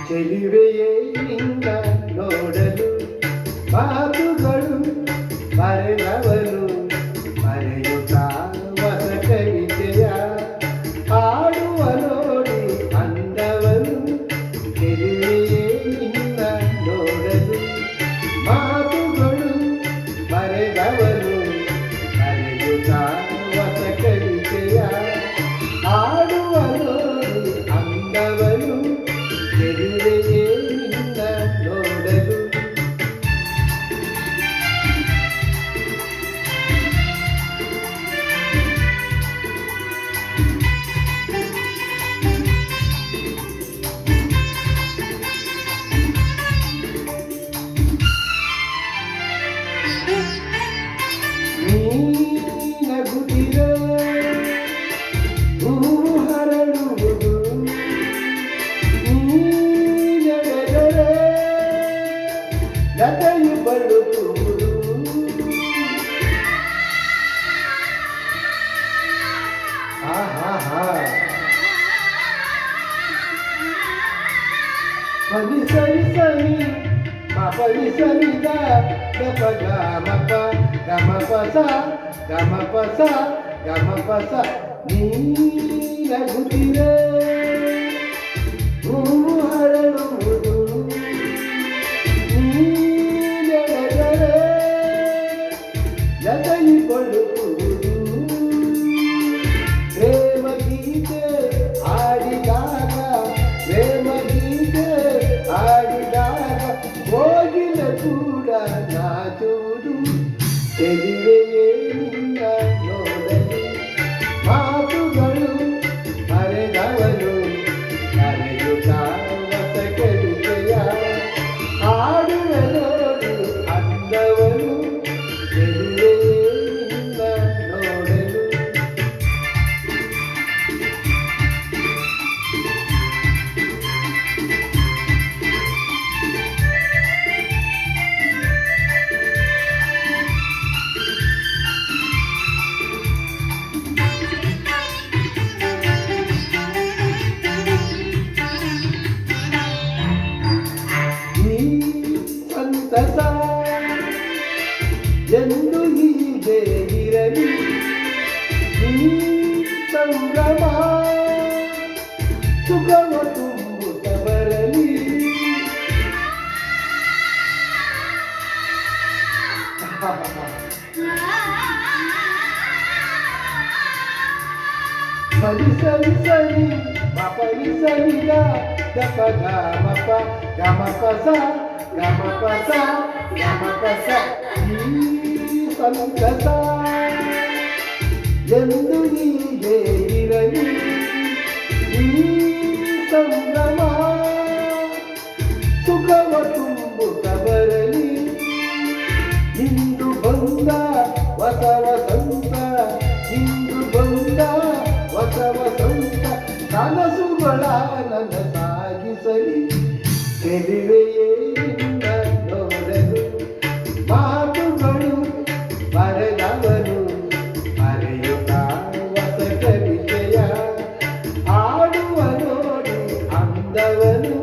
ಚೆಲುವೆಯೇ ನಿನ್ನ ನೋಡಲು ಮಾತುಗಳು ಬರೆದವನು ಬರೆಯುತ್ತಾ ಹೊಸ ಕವಿತೆಯ ಹಾಡುವ ನೋಡಿ ಅಂದವನು. ಚೆಲುವೆಯೇ ನಿನ್ನ ನೋಡಲು ಮಾತುಗಳು ಬರೆದವನು ಬರೆಯುತ್ತಾ ಹೊಸ ಕವಿತೆಯ ಹಾಡುವ ನೋಡಿ ಅಂದವನು. ಚೆಲುವೆಯೇ ನಿನ್ನ ನೋಡಲು ನಗುತ್ತಿರೋ ಹರಡುವುದು ಲತೆಯು ಬರುವುದು. ಪನಿ ಸರಿ ಸರಿ ಮಪನಿ ಸರಿದ ಗಪ ಗಮಪ ಗಮಪಸ ಗಮಪಸ ಗಮಪಸ. ನೀ ನಗುತ್ತಿರೆ ಹೂವು ಹರಡುವುದು ಲತೆಯು ಬರುವುದು. ಪ್ರೇಮ ಗೀತೆ ಹಾಡಿದಾಗ ಪ್ರೇಮ ಗೀತೆ ಹಾಡಿದಾಗ ಹೋಗಿನ ಕೂಡ ನಾಚುವುದು. ಚೆಲುವೆಯೇ ನಿನ್ನ ನೋಡಲು ಮಾತುಗಳು ಬರೆದವನು ಬರೆಯುತ್ತಾ ಹೊಸ ಕವಿತೆಯ ಹಾಡುವ ನೋಡಿ ಅಂದವನು. ಚೆಲುವೆಯೇ ನಿನ್ನ ನೋಡಲು ಸಂತಸ ಎಂದು ಹೀಗೆ ಇರಲಿ ಈ ಸಂಭ್ರಮ ಸುಖವ ತುಂಬುತ್ತ ಬರಲಿ. ಸರಿ ಸರಿ ಸರಿ ಮಪನಿ ಸರಿದ ಗಪ ಗಮಪ ಗಮಪಸ ಗಮಪಸ ಗಮಪಸ. ಈ ಸಂತಸ ಎಂದು ಹೀಗೆ ಇರಲಿ ಈ ಸಂಭ್ರಮ ಸುಖವ ತುಂಬುತ್ತ ಬರಲಿ. ಇಂದು ಬಂದ ಹೊಸ ವಸಂತ ಇಂದು ಬಂದ ಹೊಸ ವಸಂತ ಕನಸುಗಳ ನನ್ನ ಸಾಗಿಸಲಿ. ಚೆಲುವೆಯೇ ನಿನ್ನ ನೋಡಲು ಮಾತುಗಳು ಬರೆದವನು ಬರೆಯುತ್ತಾ ಹೊಸ ಕವಿತೆಯ ಹಾಡುವ ನೋಡಿ ಅಂದವನು.